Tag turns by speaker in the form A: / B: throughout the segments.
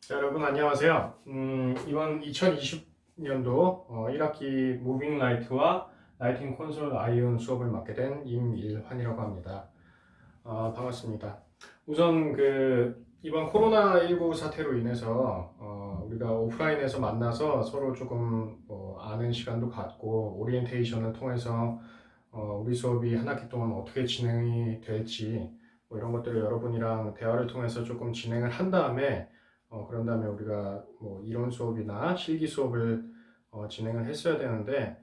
A: 자, 여러분 안녕하세요. 이번 2020년도 1학기 무빙 라이트와 라이팅 콘솔 아이온 수업을 맡게 된 임일환이라고 합니다. 반갑습니다. 우선 이번 코로나19 사태로 인해서 우리가 오프라인에서 만나서 서로 조금 아는 시간도 갖고 오리엔테이션을 통해서 우리 수업이 한 학기 동안 어떻게 진행이 될지 뭐 이런 것들을 여러분이랑 대화를 통해서 조금 진행을 한 다음에 그런 다음에 우리가 뭐 이론 수업이나 실기 수업을 진행을 했어야 되는데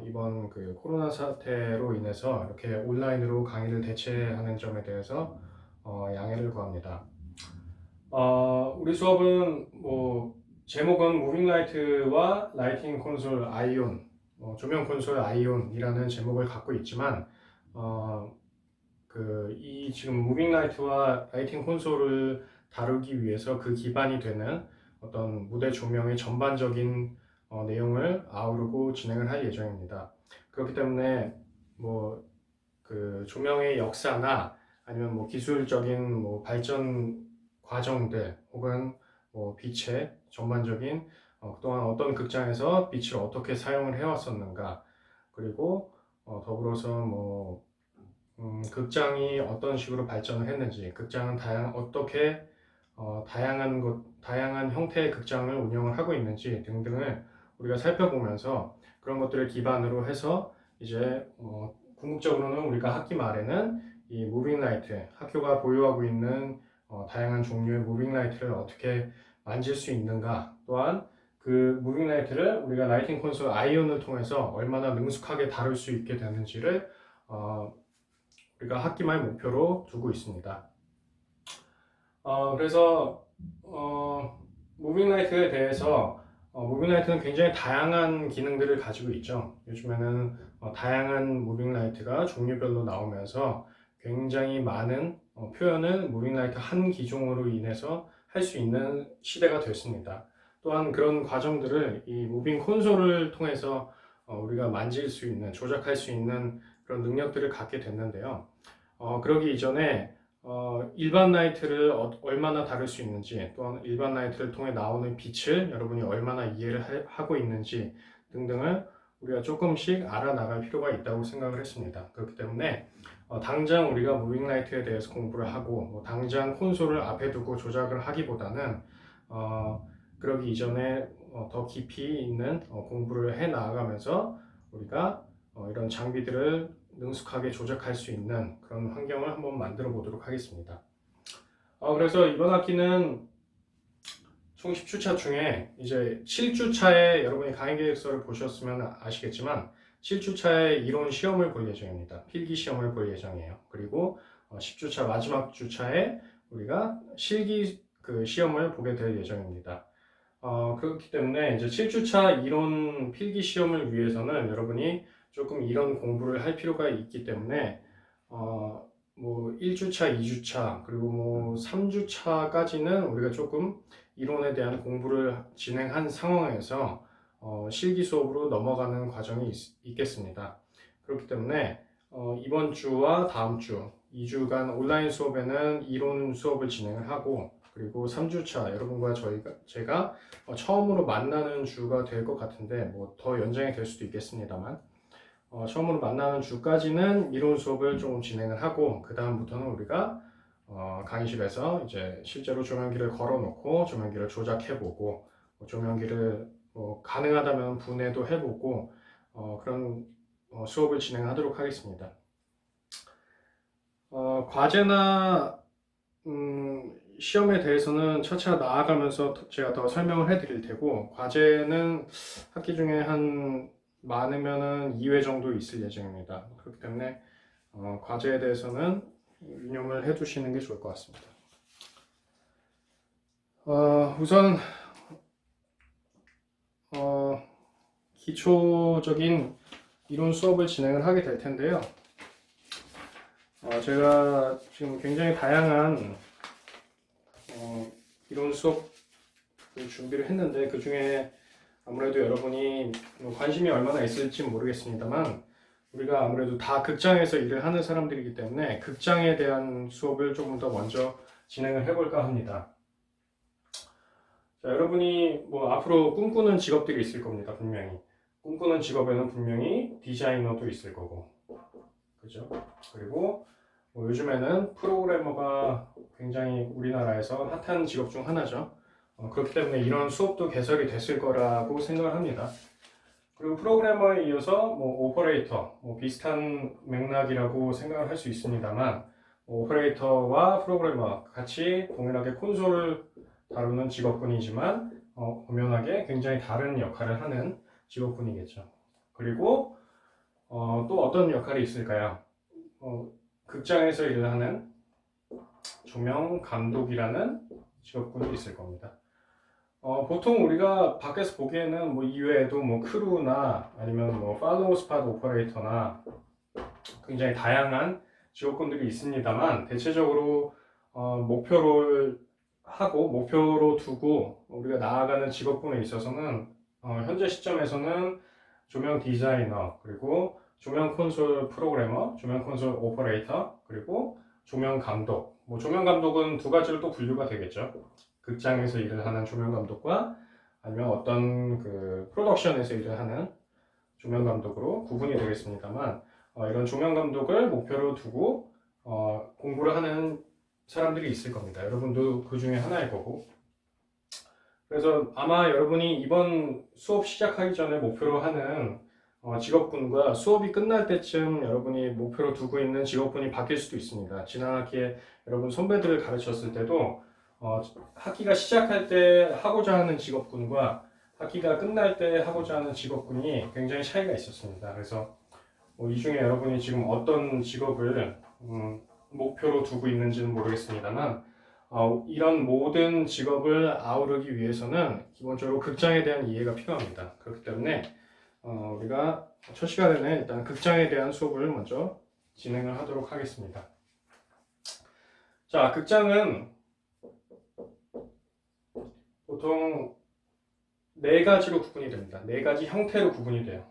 A: 이번 코로나 사태로 인해서 이렇게 온라인으로 강의를 대체하는 점에 대해서 양해를 구합니다. 우리 수업은 뭐 제목은 무빙 라이트와 라이팅 콘솔 아이온, 조명 콘솔 아이온이라는 제목을 갖고 있지만 이 지금 무빙 라이트와 라이팅 콘솔을 다루기 위해서 그 기반이 되는 어떤 무대 조명의 전반적인 내용을 아우르고 진행을 할 예정입니다. 그렇기 때문에 뭐 조명의 역사나 아니면 뭐 기술적인 뭐 발전 과정들 혹은 뭐 빛의 전반적인 그동안 어떤 극장에서 빛을 어떻게 사용을 해왔었는가, 그리고 더불어서 뭐 극장이 어떤 식으로 발전을 했는지, 극장은 어떻게 다양한 형태의 극장을 운영을 하고 있는지 등등을 우리가 살펴보면서 그런 것들을 기반으로 해서 이제 궁극적으로는 우리가 학기 말에는 이 무빙 라이트, 학교가 보유하고 있는 다양한 종류의 무빙 라이트를 어떻게 만질 수 있는가, 또한 그 무빙 라이트를 우리가 라이팅 콘솔 아이온을 통해서 얼마나 능숙하게 다룰 수 있게 되는지를 우리가 학기 말 목표로 두고 있습니다. 그래서 무빙 라이트에 대해서 무빙 라이트는 굉장히 다양한 기능들을 가지고 있죠. 요즘에는 다양한 무빙 라이트가 종류별로 나오면서 굉장히 많은 표현을 무빙 라이트 한 기종으로 인해서 할 수 있는 시대가 됐습니다. 또한 그런 과정들을 이 무빙 콘솔을 통해서 우리가 만질 수 있는, 조작할 수 있는 그런 능력들을 갖게 됐는데요. 그러기 이전에 일반 라이트를 얼마나 다룰 수 있는지, 또한 일반 라이트를 통해 나오는 빛을 여러분이 얼마나 이해를 하고 있는지 등등을 우리가 조금씩 알아나갈 필요가 있다고 생각을 했습니다. 그렇기 때문에 당장 우리가 무빙 라이트에 대해서 공부를 하고 뭐 당장 콘솔을 앞에 두고 조작을 하기보다는 그러기 이전에 더 깊이 있는 공부를 해 나아가면서 우리가 이런 장비들을 능숙하게 조작할 수 있는 그런 환경을 한번 만들어 보도록 하겠습니다. 그래서 이번 학기는 총 10주차 중에 이제 7주차에 여러분이 강의 계획서를 보셨으면 아시겠지만 7주차에 이론 시험을 볼 예정입니다. 필기 시험을 볼 예정이에요. 그리고 10주차 마지막 주차에 우리가 실기 시험을 보게 될 예정입니다. 그렇기 때문에 이제 7주차 이론 필기 시험을 위해서는 여러분이 조금 이런 공부를 할 필요가 있기 때문에 뭐 1주차, 2주차, 그리고 뭐 3주차까지는 우리가 조금 이론에 대한 공부를 진행한 상황에서 실기 수업으로 넘어가는 과정이 있겠습니다. 그렇기 때문에 이번 주와 다음 주 2주간 온라인 수업에는 이론 수업을 진행을 하고, 그리고 3주차 여러분과 제가 처음으로 만나는 주가 될 것 같은데 뭐 더 연장이 될 수도 있겠습니다만 처음으로 만나는 주까지는 이론 수업을 조금 진행을 하고, 그 다음부터는 우리가 강의실에서 이제 실제로 조명기를 걸어놓고 조명기를 조작해보고 조명기를 가능하다면 분해도 해보고 그런 수업을 진행하도록 하겠습니다. 과제나 시험에 대해서는 차차 나아가면서 제가 더 설명을 해드릴 테고, 과제는 학기 중에 한 많으면은 2회 정도 있을 예정입니다. 그렇기 때문에 과제에 대해서는 유념을 해두시는 게 좋을 것 같습니다. 우선 기초적인 이론 수업을 진행을 하게 될 텐데요. 제가 지금 굉장히 다양한 이론 수업을 준비를 했는데, 그 중에 아무래도 여러분이 관심이 얼마나 있을지 모르겠습니다만 우리가 아무래도 다 극장에서 일을 하는 사람들이기 때문에 극장에 대한 수업을 조금 더 먼저 진행을 해볼까 합니다. 자, 여러분이 뭐 앞으로 꿈꾸는 직업들이 있을 겁니다. 분명히. 꿈꾸는 직업에는 분명히 디자이너도 있을 거고. 그죠? 그리고 뭐 요즘에는 프로그래머가 굉장히 우리나라에서 핫한 직업 중 하나죠. 그렇기 때문에 이런 수업도 개설이 됐을 거라고 생각을 합니다. 그리고 프로그래머에 이어서 뭐 오퍼레이터, 뭐 비슷한 맥락이라고 생각을 할 수 있습니다만, 오퍼레이터와 프로그래머 같이 동일하게 콘솔을 다루는 직업군이지만 엄연하게 굉장히 다른 역할을 하는 직업군이겠죠. 그리고 또 어떤 역할이 있을까요? 극장에서 일을 하는 조명 감독이라는 직업군이 있을 겁니다. 보통 우리가 밖에서 보기에는 뭐 이외에도 뭐 크루나 아니면 뭐 팔로우 스팟 오퍼레이터나 굉장히 다양한 직업군들이 있습니다만 대체적으로 목표를 하고 목표로 두고 우리가 나아가는 직업군에 있어서는 현재 시점에서는 조명 디자이너 그리고 조명 콘솔 프로그래머, 조명 콘솔 오퍼레이터 그리고 조명 감독. 뭐 조명 감독은 두 가지로 또 분류가 되겠죠. 극장에서 일을 하는 조명 감독과 아니면 어떤 그 프로덕션에서 일을 하는 조명 감독으로 구분이 되겠습니다만 이런 조명 감독을 목표로 두고 공부를 하는 사람들이 있을 겁니다. 여러분도 그 중에 하나일 거고. 그래서 아마 여러분이 이번 수업 시작하기 전에 목표로 하는 직업군과 수업이 끝날 때쯤 여러분이 목표로 두고 있는 직업군이 바뀔 수도 있습니다. 지난 학기에 여러분 선배들을 가르쳤을 때도 학기가 시작할 때 하고자 하는 직업군과 학기가 끝날 때 하고자 하는 직업군이 굉장히 차이가 있었습니다. 그래서 이 중에 여러분이 지금 어떤 직업을 목표로 두고 있는지는 모르겠습니다만 이런 모든 직업을 아우르기 위해서는 기본적으로 극장에 대한 이해가 필요합니다. 그렇기 때문에 우리가 첫 시간에는 일단 극장에 대한 수업을 먼저 진행을 하도록 하겠습니다. 자, 극장은 보통 네 가지로 구분이 됩니다. 네 가지 형태로 구분이 돼요.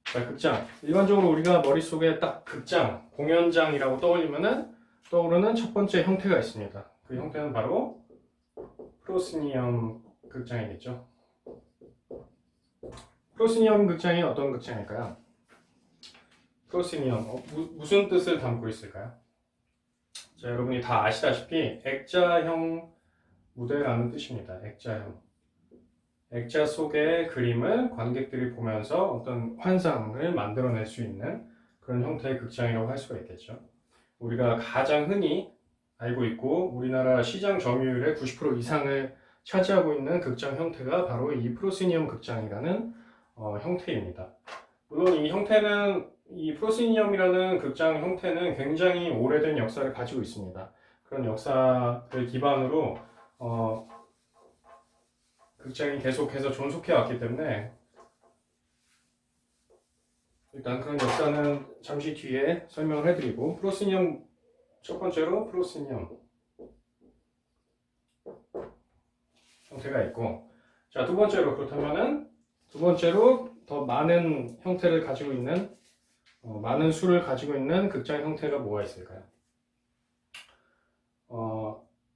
A: 자, 극장. 일반적으로 우리가 머릿속에 딱 극장, 공연장이라고 떠오르는 첫 번째 형태가 있습니다. 그 형태는 바로 프로스니엄 극장이겠죠. 프로스니엄 극장이 어떤 극장일까요? 프로스니엄, 무슨 뜻을 담고 있을까요? 자, 여러분이 다 아시다시피 액자형 무대라는 뜻입니다. 액자형. 액자 속의 그림을 관객들이 보면서 어떤 환상을 만들어낼 수 있는 그런 형태의 극장이라고 할 수가 있겠죠. 우리가 가장 흔히 알고 있고 우리나라 시장 점유율의 90% 이상을 차지하고 있는 극장 형태가 바로 이 프로시니엄 극장이라는 형태입니다. 물론 이 프로시니엄이라는 극장 형태는 굉장히 오래된 역사를 가지고 있습니다. 그런 역사를 기반으로 극장이 계속해서 존속해 왔기 때문에 일단 그런 역사는 잠시 뒤에 설명을 해드리고 첫 번째로 프로시니엄 형태가 있고 자, 두 번째로 더 많은 형태를 가지고 있는 많은 수를 가지고 있는 극장 형태가 뭐가 있을까요?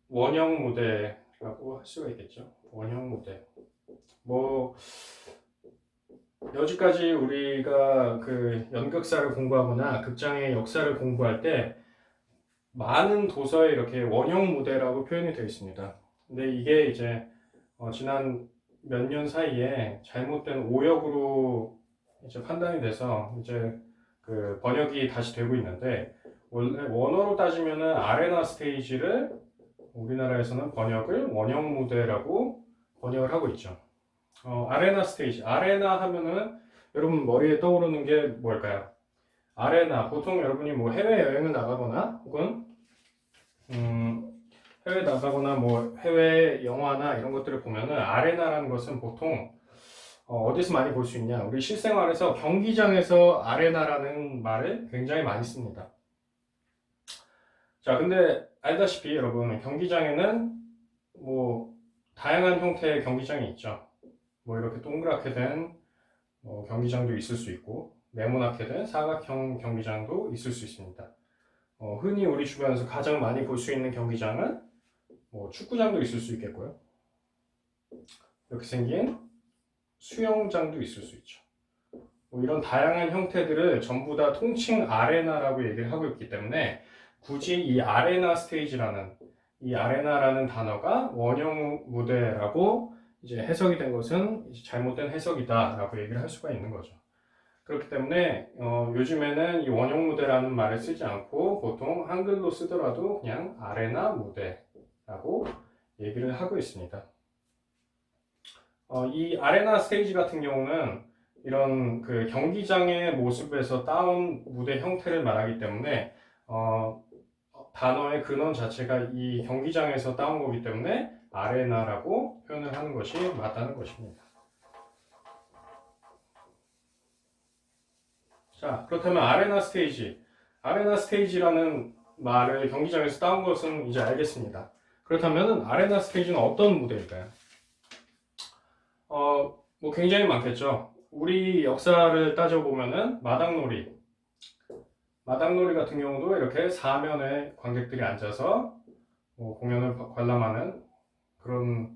A: 원형 무대라고 할 수가 있겠죠. 원형 무대. 뭐 여지까지 우리가 그 연극사를 공부하거나 극장의 역사를 공부할 때 많은 도서에 이렇게 원형 무대라고 표현이 되어 있습니다. 근데 이게 이제 지난 몇 년 사이에 잘못된 오역으로 이제 판단이 돼서 이제 그 번역이 다시 되고 있는데 원래 원어로 따지면은 아레나 스테이지를 우리나라에서는 번역을 원형 무대라고 번역을 하고 있죠. 아레나 스테이지. 아레나 하면은 여러분 머리에 떠오르는 게 뭘까요? 아레나. 보통 여러분이 뭐 해외여행을 나가거나 혹은 해외 나가거나 뭐 해외 영화나 이런 것들을 보면은 아레나라는 것은 보통 어디서 많이 볼 수 있냐? 우리 실생활에서 경기장에서 아레나라는 말을 굉장히 많이 씁니다. 자, 근데 알다시피 여러분 경기장에는 뭐 다양한 형태의 경기장이 있죠. 뭐 이렇게 동그랗게 된 경기장도 있을 수 있고 네모나게 된 사각형 경기장도 있을 수 있습니다. 흔히 우리 주변에서 가장 많이 볼 수 있는 경기장은 뭐 축구장도 있을 수 있겠고요. 이렇게 생긴 수영장도 있을 수 있죠. 뭐 이런 다양한 형태들을 전부 다 통칭 아레나라고 얘기를 하고 있기 때문에 굳이 이 아레나 스테이지라는 이 아레나라는 단어가 원형 무대라고 이제 해석이 된 것은 이제 잘못된 해석이다라고 얘기를 할 수가 있는 거죠. 그렇기 때문에 요즘에는 이 원형 무대라는 말을 쓰지 않고 보통 한글로 쓰더라도 그냥 아레나 무대라고 얘기를 하고 있습니다. 이 아레나 스테이지 같은 경우는 이런 그 경기장의 모습에서 따온 무대 형태를 말하기 때문에 단어의 근원 자체가 이 경기장에서 따온 거기 때문에 아레나라고 표현을 하는 것이 맞다는 것입니다. 자, 그렇다면 아레나 스테이지라는 말을 경기장에서 따온 것은 이제 알겠습니다. 그렇다면 아레나 스테이지는 어떤 무대일까요? 뭐 굉장히 많겠죠. 우리 역사를 따져보면은 마당놀이 같은 경우도 이렇게 사면에 관객들이 앉아서 뭐 공연을 관람하는 그런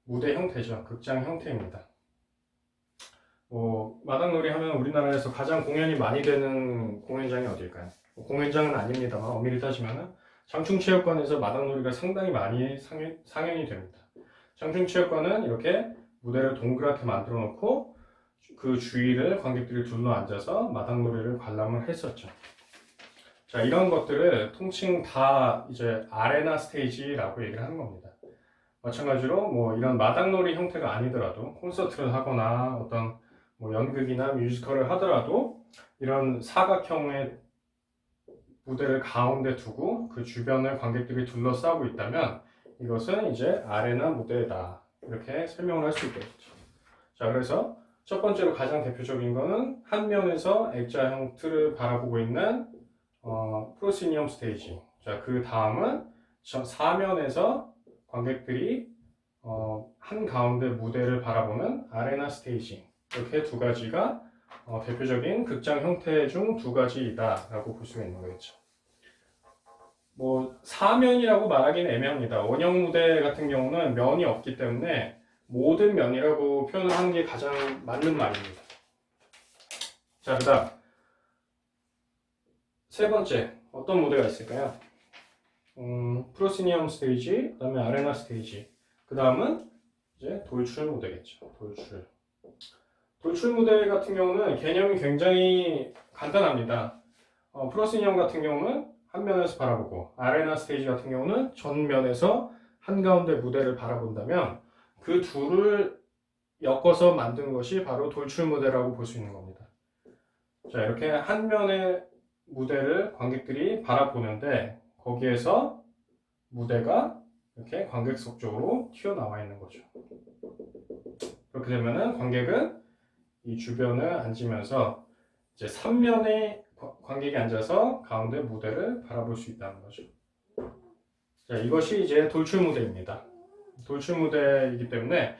A: 무대 형태죠. 극장 형태입니다. 마당놀이 하면 우리나라에서 가장 공연이 많이 되는 공연장이 어딜까요? 공연장은 아닙니다만 엄밀히 따지면은 장충체육관에서 마당놀이가 상당히 많이 상연이 됩니다. 장충체육관은 이렇게 무대를 동그랗게 만들어 놓고 그 주위를 관객들이 둘러 앉아서 마당놀이를 관람을 했었죠. 자, 이런 것들을 통칭 다 이제 아레나 스테이지라고 얘기를 하는 겁니다. 마찬가지로 뭐 이런 마당놀이 형태가 아니더라도 콘서트를 하거나 어떤 뭐 연극이나 뮤지컬을 하더라도 이런 사각형의 무대를 가운데 두고 그 주변을 관객들이 둘러싸고 있다면 이것은 이제 아레나 무대다. 이렇게 설명을 할 수 있겠죠. 자, 그래서 첫 번째로 가장 대표적인 거는 한 면에서 액자형 틀을 바라보고 있는 프로시니엄 스테이지. 자, 그 다음은 사면에서 관객들이 한 가운데 무대를 바라보는 아레나 스테이지. 이렇게 두 가지가 대표적인 극장 형태 중 두 가지이다라고 볼 수가 있는 거겠죠. 뭐 사면이라고 말하기는 애매합니다. 원형 무대 같은 경우는 면이 없기 때문에 모든 면이라고 표현을 하는 게 가장 맞는 말입니다. 자, 그다음 세 번째 어떤 무대가 있을까요? 프로시니엄 스테이지, 그다음에 아레나 스테이지, 그 다음은 이제 돌출 무대겠죠. 돌출 무대 같은 경우는 개념이 굉장히 간단합니다. 프로시니엄 같은 경우는 한 면에서 바라보고 아레나 스테이지 같은 경우는 전면에서 한가운데 무대를 바라본다면 그 둘을 엮어서 만든 것이 바로 돌출 무대라고 볼 수 있는 겁니다. 자, 이렇게 한 면의 무대를 관객들이 바라보는데 거기에서 무대가 이렇게 관객석 쪽으로 튀어나와 있는 거죠. 그렇게 되면은 관객은 이 주변을 앉으면서 이제 3면의 관객이 앉아서 가운데 무대를 바라볼 수 있다는 거죠. 자, 이것이 이제 돌출 무대입니다. 돌출 무대이기 때문에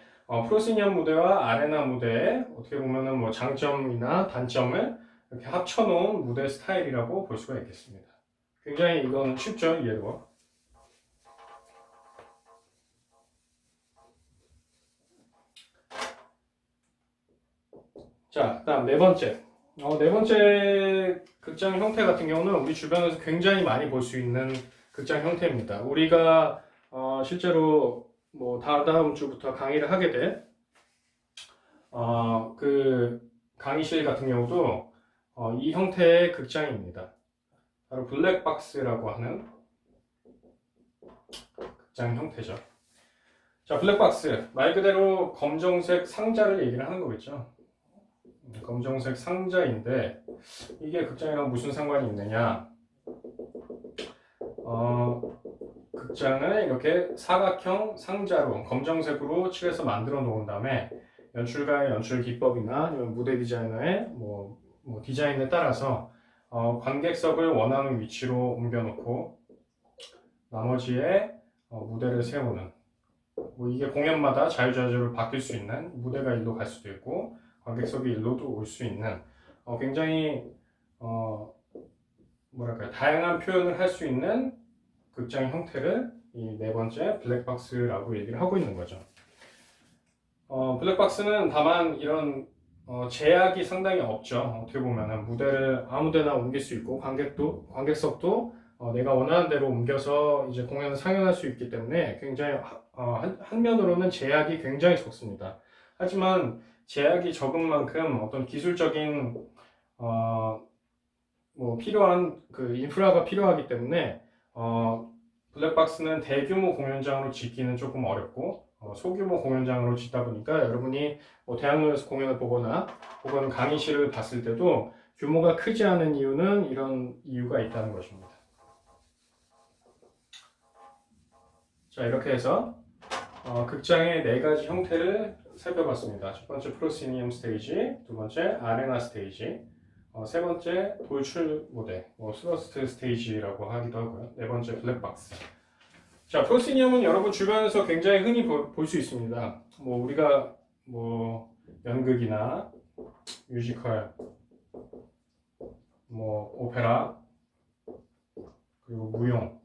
A: 프로시니엄 무대와 아레나 무대의 어떻게 보면은 뭐 장점이나 단점을 이렇게 합쳐놓은 무대 스타일이라고 볼 수가 있겠습니다. 굉장히 이건 쉽죠, 이해가. 자, 그다음 네 번째. 네 번째 극장 형태 같은 경우는 우리 주변에서 굉장히 많이 볼 수 있는 극장 형태입니다. 우리가 실제로 뭐 다음 주부터 강의를 하게 될 그 강의실 같은 경우도 이 형태의 극장입니다. 바로 블랙박스라고 하는 극장 형태죠. 자, 블랙박스 말 그대로 검정색 상자를 얘기를 하는 거겠죠. 검정색 상자인데 이게 극장이랑 무슨 상관이 있느냐? 극장을 이렇게 사각형 상자로 검정색으로 칠해서 만들어 놓은 다음에 연출가의 연출 기법이나 아니면 무대 디자이너의 뭐 디자인에 따라서 관객석을 원하는 위치로 옮겨놓고 나머지에 무대를 세우는 뭐 이게 공연마다 자유자재로 바뀔 수 있는 무대가 일로 갈 수도 있고 관객석이 일로도 올 수 있는 굉장히 뭐랄까요, 다양한 표현을 할 수 있는 극장 형태를 이 네 번째 블랙박스라고 얘기를 하고 있는 거죠. 블랙박스는 다만 이런 제약이 상당히 없죠. 어떻게 보면은 무대를 아무데나 옮길 수 있고 관객석도 내가 원하는 대로 옮겨서 이제 공연을 상영할 수 있기 때문에 굉장히 한면으로는 제약이 굉장히 적습니다. 하지만 제약이 적은 만큼 어떤 기술적인 뭐 필요한 그 인프라가 필요하기 때문에 블랙박스는 대규모 공연장으로 짓기는 조금 어렵고 소규모 공연장으로 짓다 보니까 여러분이 뭐 대학로에서 공연을 보거나 혹은 강의실을 봤을 때도 규모가 크지 않은 이유는 이런 이유가 있다는 것입니다. 자, 이렇게 해서 극장의 네 가지 형태를 살펴봤습니다. 첫 번째 프로시니엄 스테이지, 두 번째 아레나 스테이지, 세 번째 돌출 무대, 스러스트 스테이지라고 하기도 하고요. 네 번째 블랙박스. 자, 프로시니엄은 여러분 주변에서 굉장히 흔히 볼 수 있습니다. 뭐 우리가 뭐 연극이나 뮤지컬, 뭐 오페라, 그리고 무용,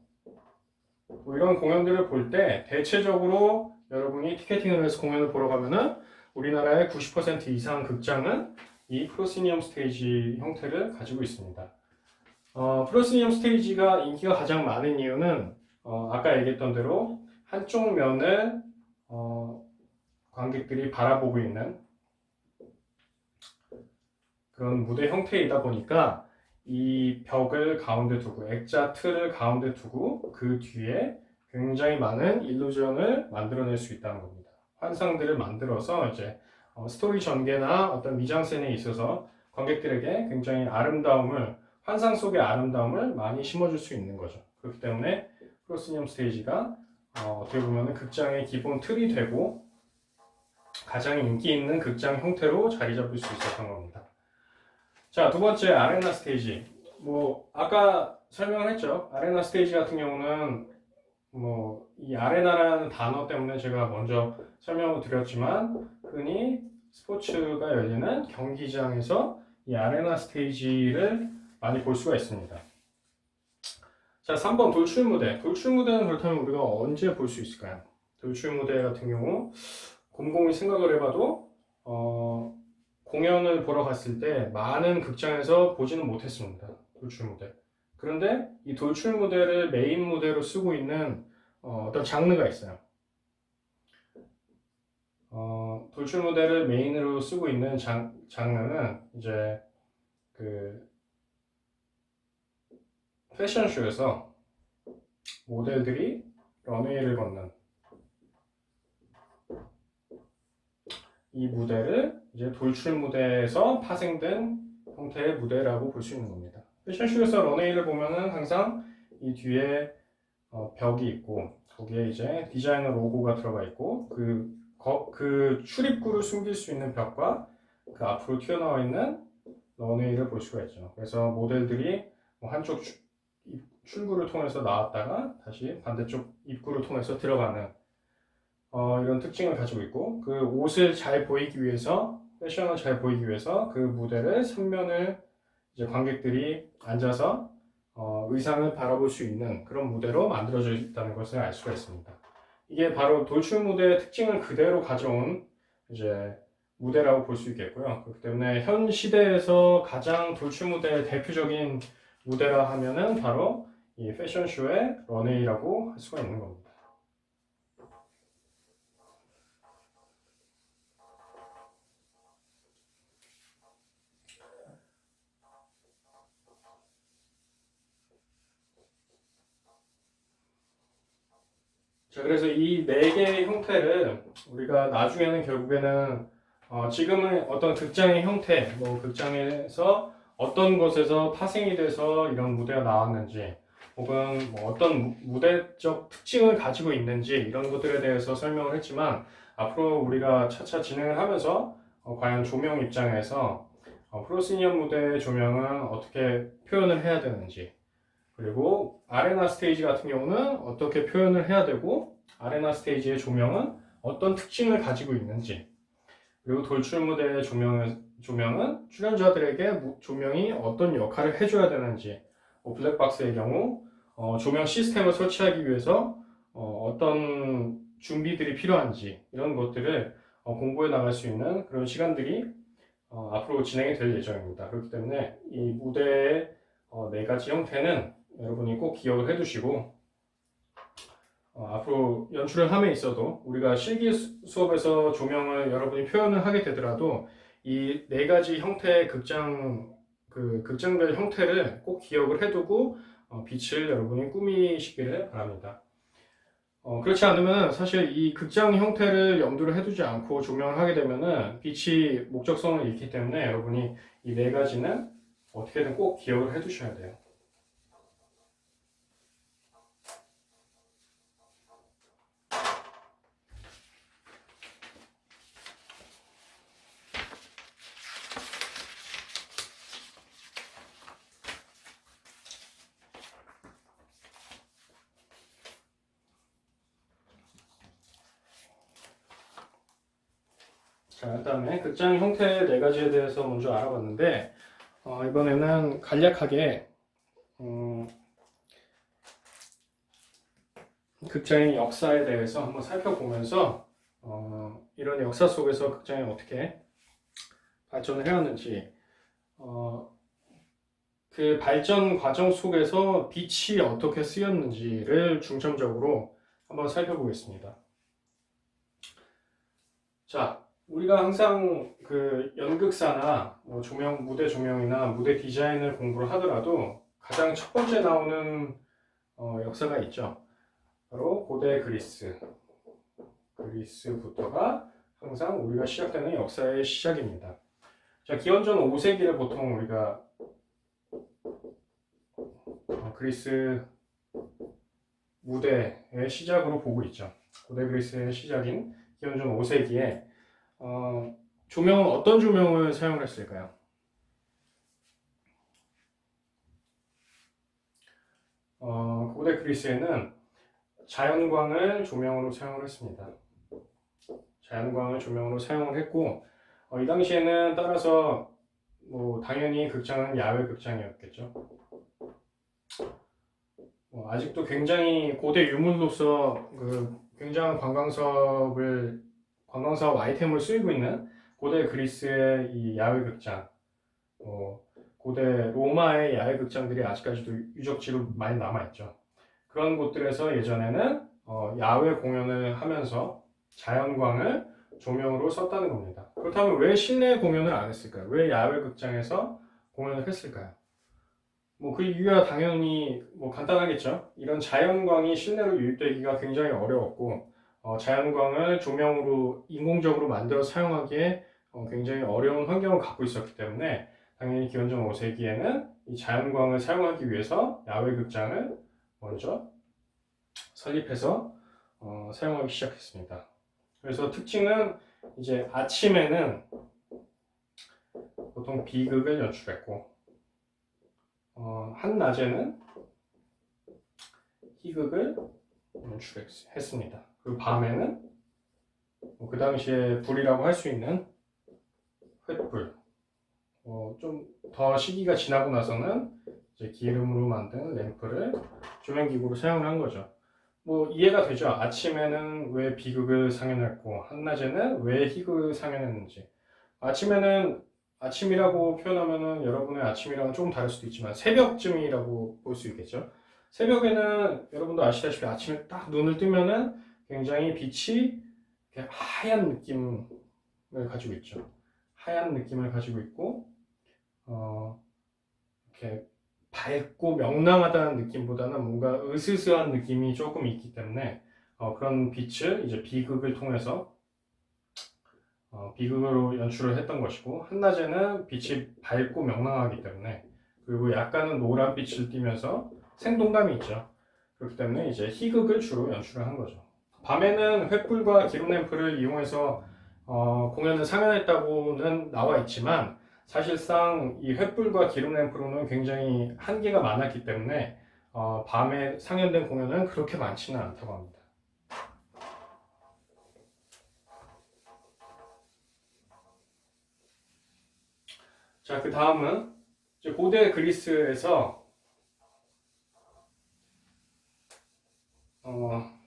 A: 뭐 이런 공연들을 볼 때 대체적으로 여러분이 티켓팅을 해서 공연을 보러 가면은 우리나라의 90% 이상 극장은 이 프로시니엄 스테이지 형태를 가지고 있습니다. 프로시니엄 스테이지가 인기가 가장 많은 이유는 아까 얘기했던 대로 한쪽 면을 관객들이 바라보고 있는 그런 무대 형태이다 보니까 이 벽을 가운데 두고 액자 틀을 가운데 두고 그 뒤에 굉장히 많은 일루전을 만들어낼 수 있다는 겁니다. 환상들을 만들어서 이제 스토리 전개나 어떤 미장센에 있어서 관객들에게 굉장히 환상 속의 아름다움을 많이 심어줄 수 있는 거죠. 그렇기 때문에 프로시니엄 스테이지가 어떻게 보면 극장의 기본 틀이 되고 가장 인기 있는 극장 형태로 자리 잡을 수 있었던 겁니다. 자, 두 번째 아레나 스테이지. 뭐 아까 설명을 했죠. 아레나 스테이지 같은 경우는 뭐 이 아레나라는 단어 때문에 제가 먼저 설명을 드렸지만 흔히 스포츠가 열리는 경기장에서 이 아레나 스테이지를 많이 볼 수가 있습니다. 자, 3번 돌출 무대. 돌출 무대는 그렇다면 우리가 언제 볼 수 있을까요? 돌출 무대 같은 경우 곰곰이 생각을 해봐도 공연을 보러 갔을 때 많은 극장에서 보지는 못했습니다. 돌출 무대. 그런데 이 돌출 무대를 메인 무대로 쓰고 있는 어떤 장르가 있어요. 돌출 무대를 메인으로 쓰고 있는 장르는 이제 그 패션쇼에서 모델들이 런웨이를 걷는 이 무대를 이제 돌출 무대에서 파생된 형태의 무대라고 볼 수 있는 겁니다. 패션쇼에서 런웨이를 보면은 항상 이 뒤에 벽이 있고 거기에 이제 디자이너 로고가 들어가 있고 그 출입구를 숨길 수 있는 벽과 그 앞으로 튀어나와 있는 런웨이를 볼 수가 있죠. 그래서 모델들이 뭐 한쪽 출구를 통해서 나왔다가 다시 반대쪽 입구를 통해서 들어가는 이런 특징을 가지고 있고 그 옷을 잘 보이기 위해서 패션을 잘 보이기 위해서 그 무대를 3면을 이제 관객들이 앉아서 의상을 바라볼 수 있는 그런 무대로 만들어져 있다는 것을 알 수가 있습니다. 이게 바로 돌출 무대의 특징을 그대로 가져온 이제 무대라고 볼 수 있겠고요. 그렇기 때문에 현 시대에서 가장 돌출 무대의 대표적인 무대라 하면은 바로 이 패션쇼의 런웨이라고 할 수가 있는 겁니다. 자, 그래서 이 네 개의 형태를 우리가 나중에는 결국에는 지금은 어떤 극장의 형태, 뭐 극장에서 어떤 곳에서 파생이 돼서 이런 무대가 나왔는지 혹은 뭐 어떤 무대적 특징을 가지고 있는지 이런 것들에 대해서 설명을 했지만 앞으로 우리가 차차 진행을 하면서 과연 조명 입장에서 프로시니엄 무대의 조명은 어떻게 표현을 해야 되는지 그리고 아레나 스테이지 같은 경우는 어떻게 표현을 해야 되고 아레나 스테이지의 조명은 어떤 특징을 가지고 있는지 그리고 돌출 무대의 조명은 출연자들에게 조명이 어떤 역할을 해줘야 되는지 블랙박스의 경우 조명 시스템을 설치하기 위해서 어떤 준비들이 필요한지 이런 것들을 공부해 나갈 수 있는 그런 시간들이 앞으로 진행이 될 예정입니다. 그렇기 때문에 이 무대의 네 가지 형태는 여러분이 꼭 기억을 해두시고 앞으로 연출을 함에 있어도 우리가 실기 수업에서 조명을 여러분이 표현을 하게 되더라도 이 네 가지 형태의 극장별 형태를 꼭 기억을 해두고 빛을 여러분이 꾸미시기를 바랍니다. 그렇지 않으면 사실 이 극장 형태를 염두를 해두지 않고 조명을 하게 되면은 빛이 목적성을 잃기 때문에 여러분이 이 네 가지는 어떻게든 꼭 기억을 해두셔야 돼요. 자, 일단은 극장 형태 네 가지에 대해서 먼저 알아봤는데 이번에는 간략하게 극장의 역사에 대해서 한번 살펴보면서 이런 역사 속에서 극장이 어떻게 발전을 해왔는지 그 발전 과정 속에서 빛이 어떻게 쓰였는지를 중점적으로 한번 살펴보겠습니다. 자, 우리가 항상 그 연극사나 조명, 무대 조명이나 무대 디자인을 공부를 하더라도 가장 첫 번째 나오는 역사가 있죠. 바로 고대 그리스부터가 항상 우리가 시작되는 역사의 시작입니다. 자, 기원전 5세기를 보통 우리가 그리스 무대의 시작으로 보고 있죠. 고대 그리스의 시작인 기원전 5세기에 조명은 어떤 조명을 사용을 했을까요? 고대 그리스에는 자연광을 조명으로 사용을 했습니다. 자연광을 조명으로 사용을 했고 이 당시에는 따라서 당연히 극장은 야외 극장이었겠죠. 아직도 굉장히 고대 유물로서 굉장한 관광사업 아이템을 쓰이고 있는 고대 그리스의 이 야외 극장, 고대 로마의 야외 극장들이 아직까지도 유적지로 많이 남아있죠. 그런 곳들에서 예전에는 야외 공연을 하면서 자연광을 조명으로 썼다는 겁니다. 그렇다면 왜 실내 공연을 안 했을까요? 왜 야외 극장에서 공연을 했을까요? 그 이유야 당연히 간단하겠죠. 이런 자연광이 실내로 유입되기가 굉장히 어려웠고 자연광을 조명으로 인공적으로 만들어 사용하기에 굉장히 어려운 환경을 갖고 있었기 때문에 당연히 기원전 5세기에는 이 자연광을 사용하기 위해서 야외 극장을 먼저 설립해서 사용하기 시작했습니다. 그래서 특징은 이제 아침에는 보통 비극을 연출했고 한낮에는 희극을 연출했습니다. 그리고 밤에는 그 당시에 불이라고 할 수 있는 횃불, 좀 더 시기가 지나고 나서는 이제 기름으로 만든 램프를 조명기구로 사용을 한 거죠. 이해가 되죠? 아침에는 왜 비극을 상연했고 한낮에는 왜 희극을 상연했는지. 아침이라고 표현하면은 여러분의 아침이랑은 조금 다를 수도 있지만 새벽쯤이라고 볼 수 있겠죠. 새벽에는 여러분도 아시다시피 아침에 딱 눈을 뜨면은 굉장히 빛이 하얀 느낌을 가지고 있죠. 하얀 느낌을 가지고 있고 이렇게 밝고 명랑하다는 느낌보다는 뭔가 으스스한 느낌이 조금 있기 때문에 그런 빛을 이제 비극을 통해서 비극으로 연출을 했던 것이고 한낮에는 빛이 밝고 명랑하기 때문에 그리고 약간은 노란빛을 띠면서 생동감이 있죠. 그렇기 때문에 이제 희극을 주로 연출을 한 거죠. 밤에는 횃불과 기름 램프를 이용해서 공연을 상연했다고는 나와 있지만 사실상 이 횃불과 기름 램프로는 굉장히 한계가 많았기 때문에 밤에 상연된 공연은 그렇게 많지는 않다고 합니다. 자, 그 다음은 고대 그리스에서 뭐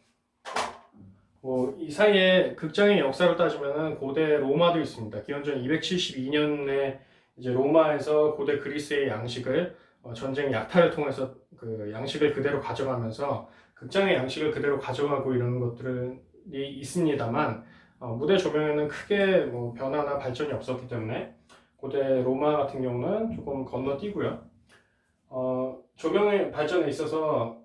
A: 이 사이에 극장의 역사를 따지면은 고대 로마도 있습니다. 기원전 272년에 이제 로마에서 고대 그리스의 양식을 전쟁 약탈을 통해서 그 양식을 그대로 가져가면서 극장의 양식을 그대로 가져가고 이런 것들이 있습니다만 무대 조명에는 크게 뭐 변화나 발전이 없었기 때문에 고대 로마 같은 경우는 조금 건너뛰고요. 조명의 발전에 있어서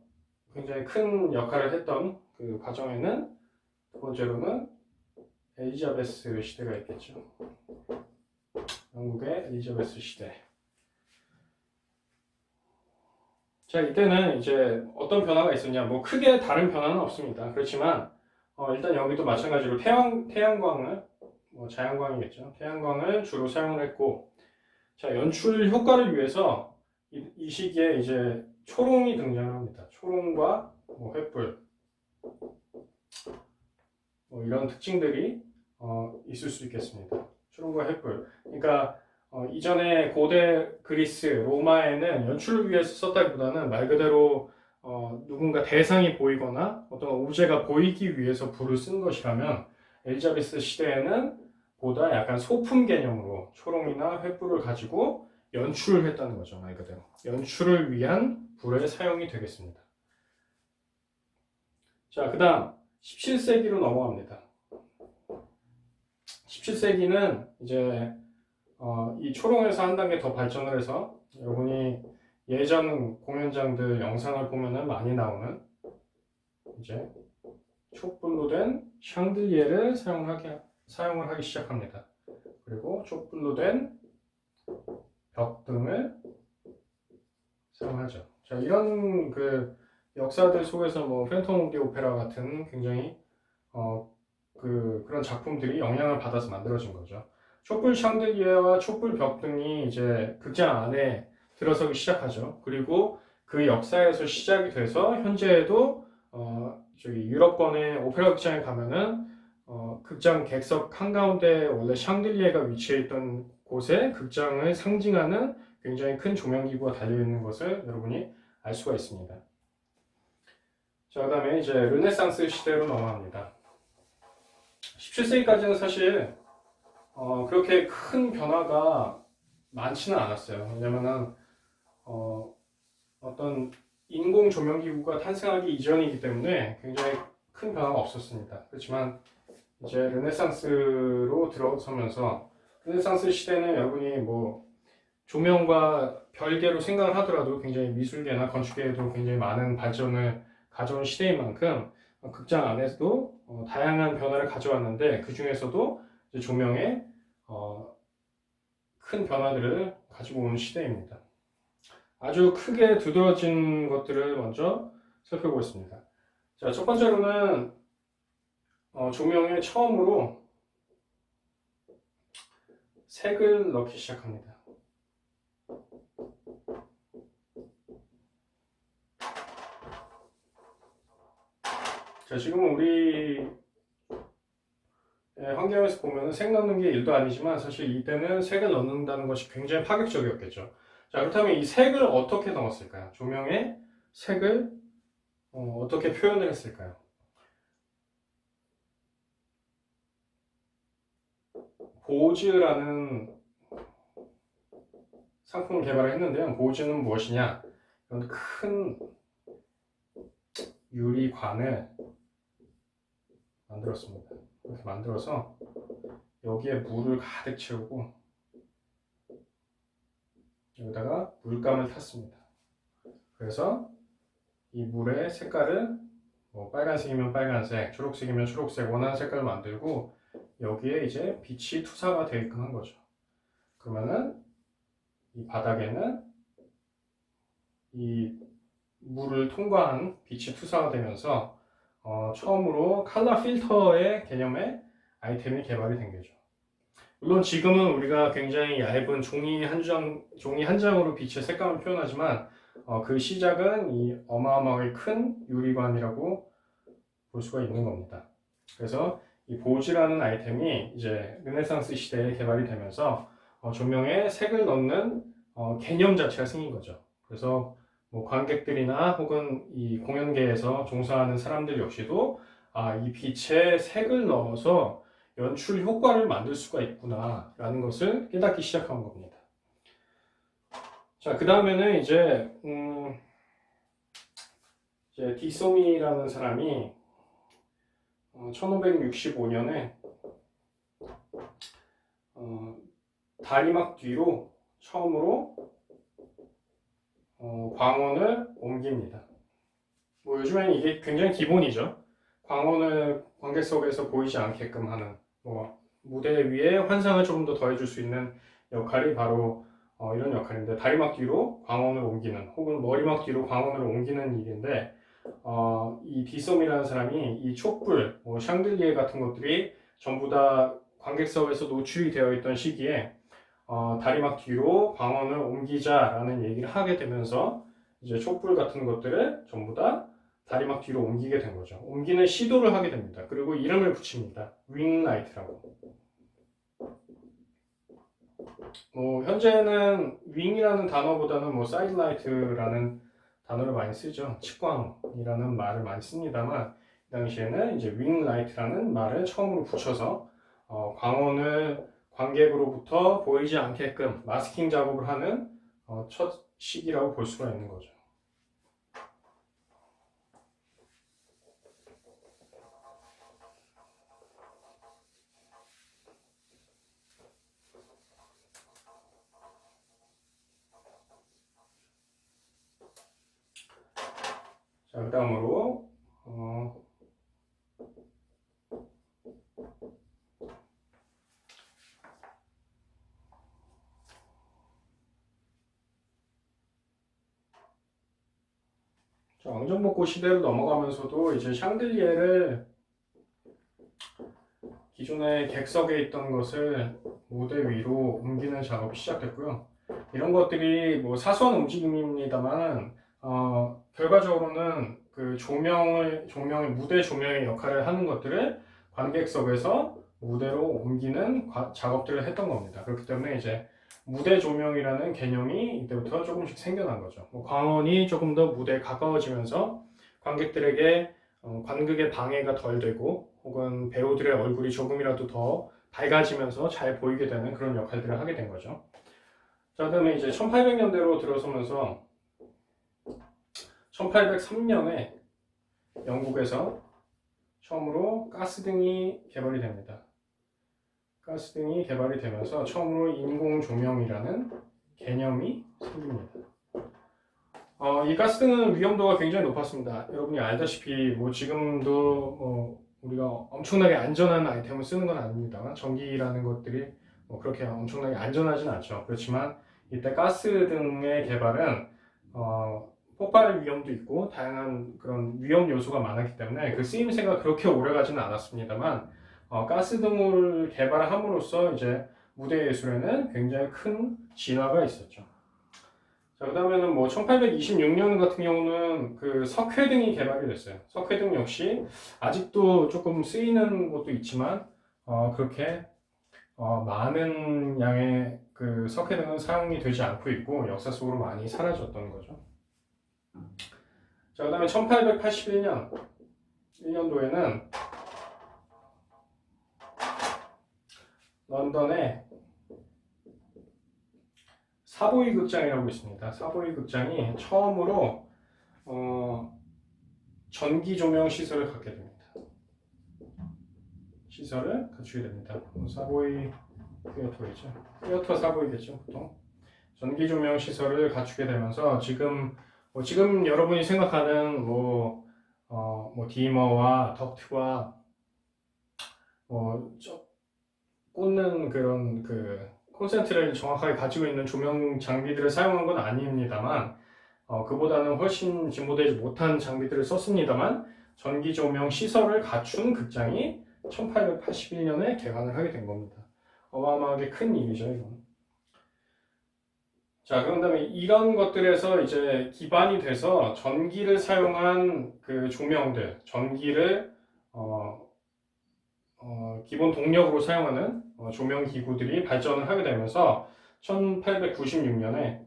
A: 굉장히 큰 역할을 했던 그 과정에는 두 번째로는 엘리자베스 시대가 있겠죠. 영국의 엘리자베스 시대. 자, 이때는 이제 어떤 변화가 있었냐? 뭐 크게 다른 변화는 없습니다. 그렇지만 일단 여기도 마찬가지로 태양광을 자연광이겠죠. 태양광을 주로 사용을 했고, 자, 연출 효과를 위해서 이 시기에 이제 초롱이 등장합니다. 초롱과 뭐 횃불, 뭐 이런 특징들이 있을 수 있겠습니다. 초롱과 횃불. 그러니까 이전에 고대 그리스, 로마에는 연출을 위해서 썼다기보다는 말 그대로 누군가 대상이 보이거나 어떤 오브제가 보이기 위해서 불을 쓴 것이라면 엘리자베스 시대에는 보다 약간 소품 개념으로 초롱이나 횃불을 가지고 연출을 했다는 거죠. 말 그대로. 연출을 위한 불의 사용이 되겠습니다. 자, 그 다음 17세기로 넘어갑니다. 17세기는 이제 이 초롱에서 한 단계 더 발전을 해서 여러분이 예전 공연장들 영상을 보면은 많이 나오는 이제 촛불로 된 샹들리에를 사용을 하기 시작합니다. 그리고 촛불로 된 벽등을 사용하죠. 자, 이런 그 역사들 속에서 뭐 팬텀 오브 더 오페라 같은 굉장히 그런 작품들이 영향을 받아서 만들어진 거죠. 촛불 샹들리에와 촛불 벽등이 이제 극장 안에 들어서기 시작하죠. 그리고 그 역사에서 시작이 돼서 현재에도 저기 유럽권의 오페라 극장에 가면은 극장 객석 한가운데 원래 샹들리에가 위치해 있던 곳에 극장을 상징하는 굉장히 큰 조명기구가 달려있는 것을 여러분이 알 수가 있습니다. 자, 그 다음에 이제 르네상스 시대로 넘어갑니다. 17세기까지는 사실 그렇게 큰 변화가 많지는 않았어요. 왜냐면은 어떤 인공 조명기구가 탄생하기 이전이기 때문에 굉장히 큰 변화가 없었습니다. 그렇지만 이제 르네상스로 들어서면서 르네상스 시대는 여러분이 뭐 조명과 별개로 생각을 하더라도 굉장히 미술계나 건축계에도 굉장히 많은 발전을 가져온 시대인 만큼 극장 안에서도 다양한 변화를 가져왔는데 그 중에서도 조명에 큰 변화들을 가지고 온 시대입니다. 아주 크게 두드러진 것들을 먼저 살펴보겠습니다. 자, 첫 번째로는 조명에 처음으로 색을 넣기 시작합니다. 자, 지금은 우리 환경에서 보면 색 넣는 게 일도 아니지만 사실 이때는 색을 넣는다는 것이 굉장히 파격적이었겠죠. 자, 그렇다면 이 색을 어떻게 넣었을까요? 조명에 색을 어떻게 표현을 했을까요? 보즈라는 상품을 개발을 했는데요. 보즈는 무엇이냐? 이런 큰 유리관을 만들었습니다. 이렇게 만들어서 여기에 물을 가득 채우고 여기다가 물감을 탔습니다. 그래서 이 물의 색깔을 뭐 빨간색이면 빨간색, 초록색이면 초록색 원하는 색깔을 만들고 여기에 이제 빛이 투사가 되게끔 한 거죠. 그러면은 이 바닥에는 이 물을 통과한 빛이 투사가 되면서 처음으로 컬러 필터의 개념의 아이템이 개발이 된 거죠. 물론 지금은 우리가 굉장히 얇은 종이 한 장으로 빛의 색감을 표현하지만 그 시작은 이 어마어마하게 큰 유리관이라고 볼 수가 있는 겁니다. 그래서 이 보즈라는 아이템이 이제 르네상스 시대에 개발이 되면서 조명에 색을 넣는 개념 자체가 생긴 거죠. 그래서 뭐 관객들이나 혹은 이 공연계에서 종사하는 사람들 역시도 이 빛의 색을 넘어서 연출 효과를 만들 수가 있구나 라는 것을 깨닫기 시작한 겁니다. 자, 그 다음에는 이제 디소미라는 사람이 1565년에 다리막 뒤로 처음으로 광원을 옮깁니다. 뭐 요즘에는 이게 굉장히 기본이죠. 광원을 관객석에서 보이지 않게끔 하는 무대 위에 환상을 조금 더 더해줄 수 있는 역할이 바로 이런 역할인데, 다리막 뒤로 광원을 옮기는 혹은 머리막 뒤로 광원을 옮기는 일인데, 이 디솜이라는 사람이 이 촛불, 샹들리에 같은 것들이 전부 다 관객석에서 노출이 되어 있던 시기에 다리막 뒤로 광원을 옮기자라는 얘기를 하게 되면서 이제 촛불 같은 것들을 전부 다 다리막 뒤로 옮기게 된 거죠. 옮기는 시도를 하게 됩니다. 그리고 이름을 붙입니다. 윙라이트라고. 현재는 윙이라는 단어보다는 사이드라이트라는 단어를 많이 쓰죠. 측광이라는 말을 많이 씁니다만, 이 당시에는 이제 윙라이트라는 말을 처음으로 붙여서 광원을 관객으로부터 보이지 않게끔 마스킹 작업을 하는 첫 시기라고 볼 수가 있는 거죠. 자, 그 다음으로 왕정복고 시대로 넘어가면서도 이제 샹들리에를 기존의 객석에 있던 것을 무대 위로 옮기는 작업이 시작됐고요. 이런 것들이 사소한 움직임입니다만 결과적으로는 그 무대 조명의 역할을 하는 것들을 관객석에서 무대로 옮기는 작업들을 했던 겁니다. 그렇기 때문에 이제 무대 조명이라는 개념이 이때부터 조금씩 생겨난 거죠. 광원이 조금 더 무대에 가까워지면서 관객들에게 관극의 방해가 덜 되고 혹은 배우들의 얼굴이 조금이라도 더 밝아지면서 잘 보이게 되는 그런 역할들을 하게 된 거죠. 자, 그다음에 이제 1800년대로 들어서면서 1803년에 영국에서 처음으로 가스등이 개발이 됩니다. 가스등이 개발이 되면서 처음으로 인공 조명이라는 개념이 생깁니다. 이 가스등은 위험도가 굉장히 높았습니다. 여러분이 알다시피 지금도 우리가 엄청나게 안전한 아이템을 쓰는 건 아닙니다만 전기라는 것들이 그렇게 엄청나게 안전하진 않죠. 그렇지만 이때 가스등의 개발은 폭발 위험도 있고 다양한 그런 위험 요소가 많았기 때문에 그 쓰임새가 그렇게 오래가지는 않았습니다만 가스등을 개발함으로써 이제 무대 예술에는 굉장히 큰 진화가 있었죠. 자, 그 다음에는 1826년 같은 경우는 그 석회등이 개발이 됐어요. 석회등 역시 아직도 조금 쓰이는 곳도 있지만 그렇게 많은 양의 그 석회등은 사용이 되지 않고 있고 역사 속으로 많이 사라졌던 거죠. 자, 그 다음에 1881년 1년도에는 런던에 사보이 극장이라고 있습니다. 사보이 극장이 처음으로 전기 조명 시설을 갖게 됩니다. 시설을 갖추게 됩니다. 사보이 티어터겠죠. 티어터 사보이겠죠, 보통. 전기 조명 시설을 갖추게 되면서 지금 여러분이 생각하는 디머와 덕트와 꽂는 그런 콘센트를 정확하게 가지고 있는 조명 장비들을 사용한 건 아닙니다만 그보다는 훨씬 진보되지 못한 장비들을 썼습니다만 전기 조명 시설을 갖춘 극장이 1881년에 개관을 하게 된 겁니다. 어마어마하게 큰 일이죠, 이건. 자, 그런 다음에 이런 것들에서 이제 기반이 돼서 전기를 사용한 그 조명들, 전기를 기본 동력으로 사용하는 조명 기구들이 발전을 하게 되면서 1896년에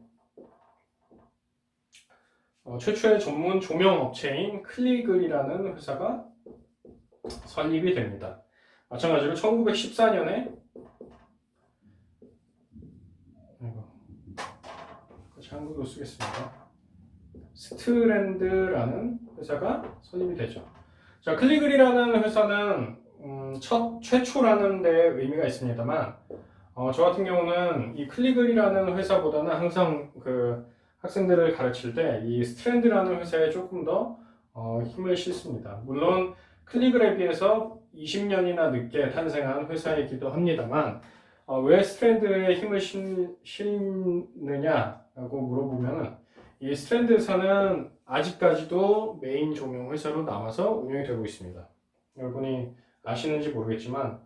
A: 최초의 전문 조명 업체인 클리글이라는 회사가 설립이 됩니다. 마찬가지로 1914년에 한국어로 쓰겠습니다. 스트랜드라는 회사가 설립이 되죠. 자, 클리글이라는 회사는 최초라는 데 의미가 있습니다만 저 같은 경우는 이 클리글이라는 회사보다는 항상 그 학생들을 가르칠 때 이 스트랜드라는 회사에 조금 더 힘을 실습니다. 물론 클리글에 비해서 20년이나 늦게 탄생한 회사이기도 합니다만 왜 스트랜드에 힘을 실느냐라고 물어보면은 이 스트랜드 회사는 아직까지도 메인 조명 회사로 남아서 운영이 되고 있습니다. 여러분이 아시는지 모르겠지만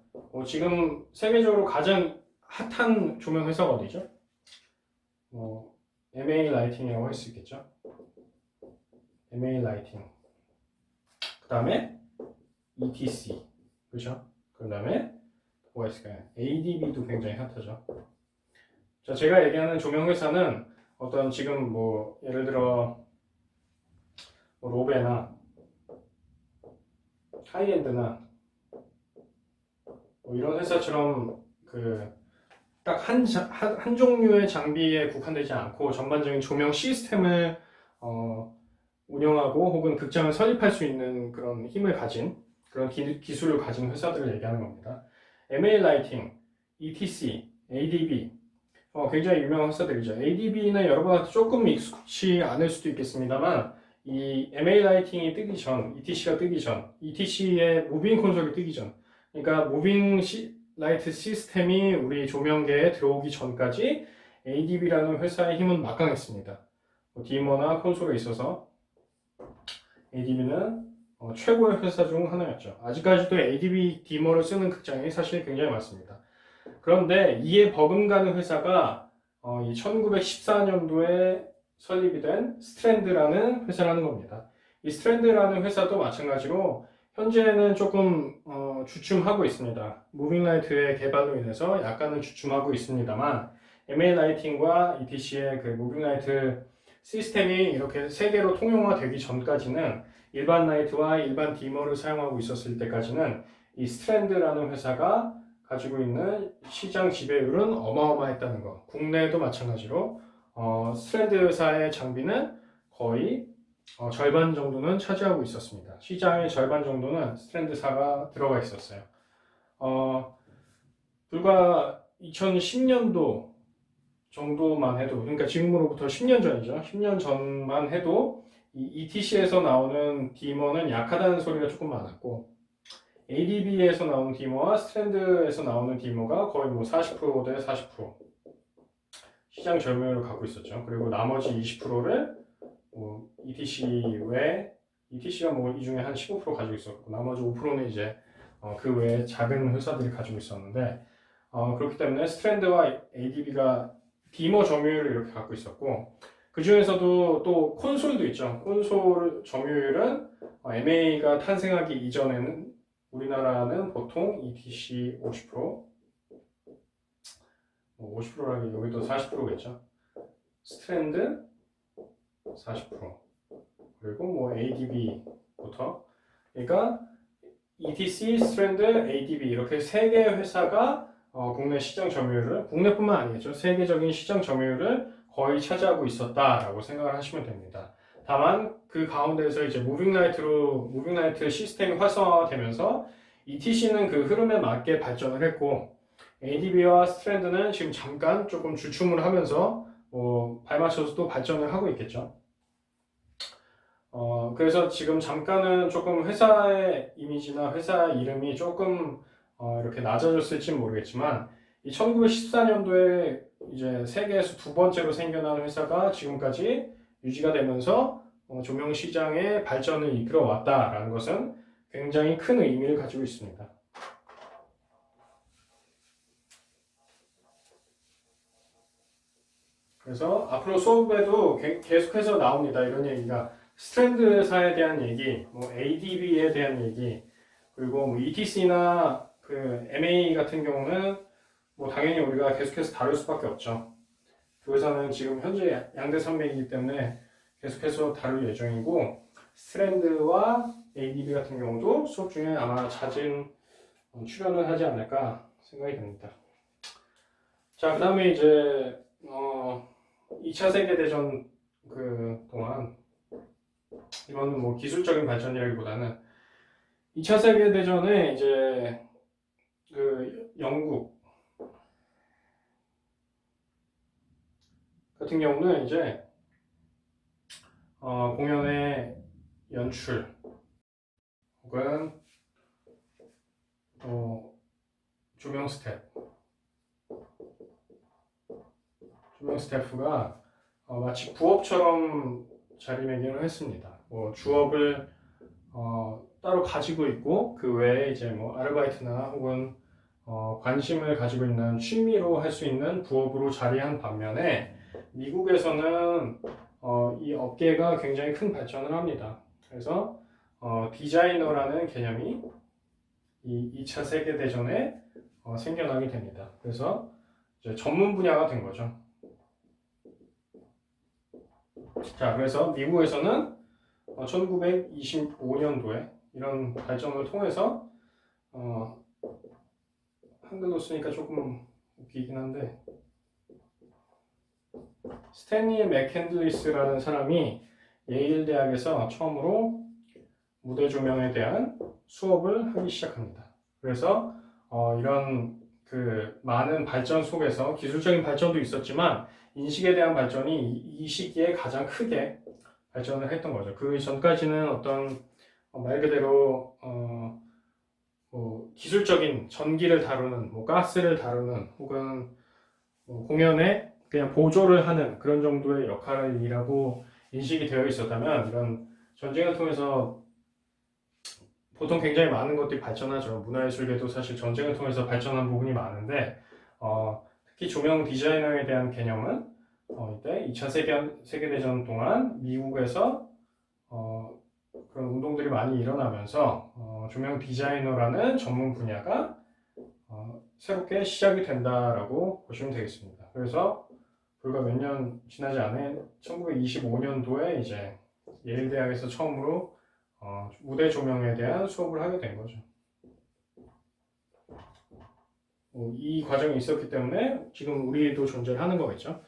A: 지금 세계적으로 가장 핫한 조명 회사가 어디죠? MA 라이팅이라고 할 수 있겠죠. MA 라이팅. 그 다음에 ETC, 그렇죠? 그 다음에 뭐가 있을까요? ADB도 굉장히 핫하죠. 자, 제가 얘기하는 조명 회사는 어떤 지금 뭐 예를 들어 로베나 하이엔드나 이런 회사처럼 그 딱 한 종류의 장비에 국한되지 않고 전반적인 조명 시스템을 운영하고 혹은 극장을 설립할 수 있는 그런 힘을 가진 그런 기술을 가진 회사들을 얘기하는 겁니다. MA 라이팅, ETC, ADB 굉장히 유명한 회사들이죠. ADB는 여러분한테 조금 익숙치 않을 수도 있겠습니다만 이 MA 라이팅이 뜨기 전, ETC가 뜨기 전, ETC의 무빙 콘솔이 뜨기 전, 그러니까 무빙 라이트 시스템이 우리 조명계에 들어오기 전까지 ADB라는 회사의 힘은 막강했습니다. 디머나 콘솔에 있어서 ADB는 최고의 회사 중 하나였죠. 아직까지도 ADB 디머를 쓰는 극장이 사실 굉장히 많습니다. 그런데 이에 버금가는 회사가 이 1914년도에 설립이 된 스트랜드라는 회사라는 겁니다. 이 스트랜드라는 회사도 마찬가지로 현재는 조금 주춤하고 있습니다. 무빙 라이트의 개발로 인해서 약간은 주춤하고 있습니다만 MA 라이팅과 ETC의 그 무빙 라이트 시스템이 이렇게 세계로 통용화되기 전까지는 일반 라이트와 일반 디머를 사용하고 있었을 때까지는 이 스트랜드라는 회사가 가지고 있는 시장 지배율은 어마어마했다는 것. 국내에도 마찬가지로 스트랜드 회사의 장비는 거의 절반 정도는 차지하고 있었습니다. 시장의 절반 정도는 스트랜드사가 들어가 있었어요. 불과 2010년도 정도만 해도, 그러니까 지금으로부터 10년 전이죠. 10년 전만 해도 이 ETC에서 나오는 디머는 약하다는 소리가 조금 많았고 ADB에서 나오는 디머와 스트랜드에서 나오는 디머가 거의 뭐 40%대 40% 시장 점유율을 갖고 있었죠. 그리고 나머지 20%를 ETC 외 ETC가 뭐 이 중에 한 15% 가지고 있었고 나머지 5%는 이제 그 외에 작은 회사들이 가지고 있었는데 그렇기 때문에 스트랜드와 ADB가 디머 점유율을 이렇게 갖고 있었고 그 중에서도 또 콘솔도 있죠. 콘솔 점유율은 MA가 탄생하기 이전에는 우리나라는 보통 ETC 50%, 50%라기 여기도 40%겠죠. 스트랜드 40%, 그리고 뭐 ADB부터, 그러니까 ETC, 스트랜드, ADB 이렇게 세 개의 회사가 국내 시장 점유율을, 국내뿐만 아니겠죠. 세계적인 시장 점유율을 거의 차지하고 있었다라고 생각을 하시면 됩니다. 다만 그 가운데서 이제 무빙 라이트 시스템이 활성화되면서 ETC는 그 흐름에 맞게 발전을 했고 ADB와 스트랜드는 지금 잠깐 조금 주춤을 하면서 발맞춰서 또 발전을 하고 있겠죠. 그래서 지금 잠깐은 조금 회사의 이미지나 회사 이름이 조금 이렇게 낮아졌을지 모르겠지만 이 1914년도에 이제 세계에서 두 번째로 생겨난 회사가 지금까지 유지가 되면서 조명 시장의 발전을 이끌어 왔다라는 것은 굉장히 큰 의미를 가지고 있습니다. 그래서 앞으로 수업에도 계속해서 나옵니다. 이런 얘기가 스트랜드사에 대한 얘기, 뭐 ADB에 대한 얘기, 그리고 뭐 ETC나 그 MA 같은 경우는 뭐 당연히 우리가 계속해서 다룰 수밖에 없죠. 그 회사는 지금 현재 양대 산맥이기 때문에 계속해서 다룰 예정이고, 스트랜드와 ADB 같은 경우도 수업 중에 아마 잦은 출연을 하지 않을까 생각이 듭니다. 자, 그 다음에 이제 2차 세계대전 그 동안, 이거는 뭐 기술적인 발전이라기보다는 2차 세계대전에 이제 그 영국 같은 경우는 이제 공연의 연출 혹은 조명 스태프가 마치 부업처럼 자리매김을 했습니다. 뭐 주업을 따로 가지고 있고 그 외에 이제 뭐 아르바이트나 혹은 관심을 가지고 있는 취미로 할 수 있는 부업으로 자리한 반면에 미국에서는 이 업계가 굉장히 큰 발전을 합니다. 그래서 디자이너라는 개념이 이 2차 세계대전에 생겨나게 됩니다. 그래서 이제 전문 분야가 된 거죠. 자, 그래서 미국에서는 1925년도에 이런 발전을 통해서 한글로 쓰니까 조금 웃기긴 한데, 스탠리 맥캔들리스라는 사람이 예일 대학에서 처음으로 무대 조명에 대한 수업을 하기 시작합니다. 그래서 이런 그 많은 발전 속에서 기술적인 발전도 있었지만 인식에 대한 발전이 이 시기에 가장 크게 발전을 했던 거죠. 그 전까지는 어떤 말 그대로 뭐 기술적인 전기를 다루는, 뭐 가스를 다루는, 혹은 뭐 공연에 그냥 보조를 하는 그런 정도의 역할이라고 인식이 되어 있었다면, 이런 전쟁을 통해서 보통 굉장히 많은 것들이 발전하죠. 문화예술계도 사실 전쟁을 통해서 발전한 부분이 많은데, 특히 조명 디자이너에 대한 개념은 이때 2차 세계대전 동안 미국에서 그런 운동들이 많이 일어나면서 조명 디자이너라는 전문 분야가 새롭게 시작이 된다라고 보시면 되겠습니다. 그래서 불과 몇 년 지나지 않은 1925년도에 이제 예일 대학에서 처음으로 무대 조명에 대한 수업을 하게 된 거죠. 이 과정이 있었기 때문에 지금 우리도 존재를 하는 거겠죠.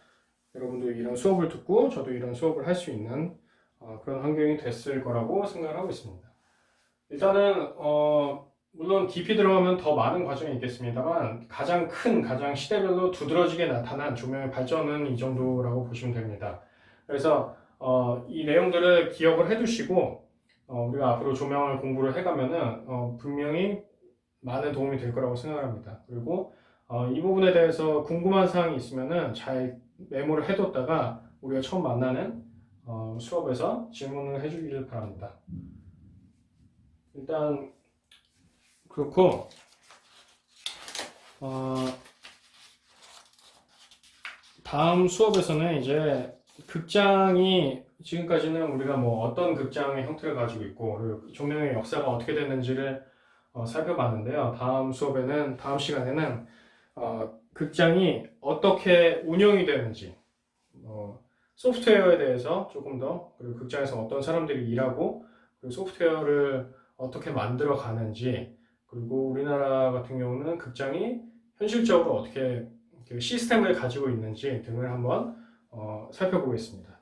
A: 여러분도 이런 수업을 듣고 저도 이런 수업을 할 수 있는 그런 환경이 됐을 거라고 생각을 하고 있습니다. 일단은 물론 깊이 들어가면 더 많은 과정이 있겠습니다만, 가장 시대별로 두드러지게 나타난 조명의 발전은 이 정도라고 보시면 됩니다. 그래서 이 내용들을 기억을 해두시고 우리가 앞으로 조명을 공부를 해가면은 분명히 많은 도움이 될 거라고 생각합니다. 그리고 이 부분에 대해서 궁금한 사항이 있으면은 잘 메모를 해뒀다가 우리가 처음 만나는 수업에서 질문을 해주길 바랍니다. 일단 그렇고 다음 수업에서는 이제 극장이, 지금까지는 우리가 뭐 어떤 극장의 형태를 가지고 있고 그리고 조명의 역사가 어떻게 됐는지를 살펴봤는데요. 다음 시간에는 극장이 어떻게 운영이 되는지, 소프트웨어에 대해서 조금 더, 그리고 극장에서 어떤 사람들이 일하고 그리고 소프트웨어를 어떻게 만들어 가는지, 그리고 우리나라 같은 경우는 극장이 현실적으로 어떻게 그 시스템을 가지고 있는지 등을 한번 살펴보겠습니다.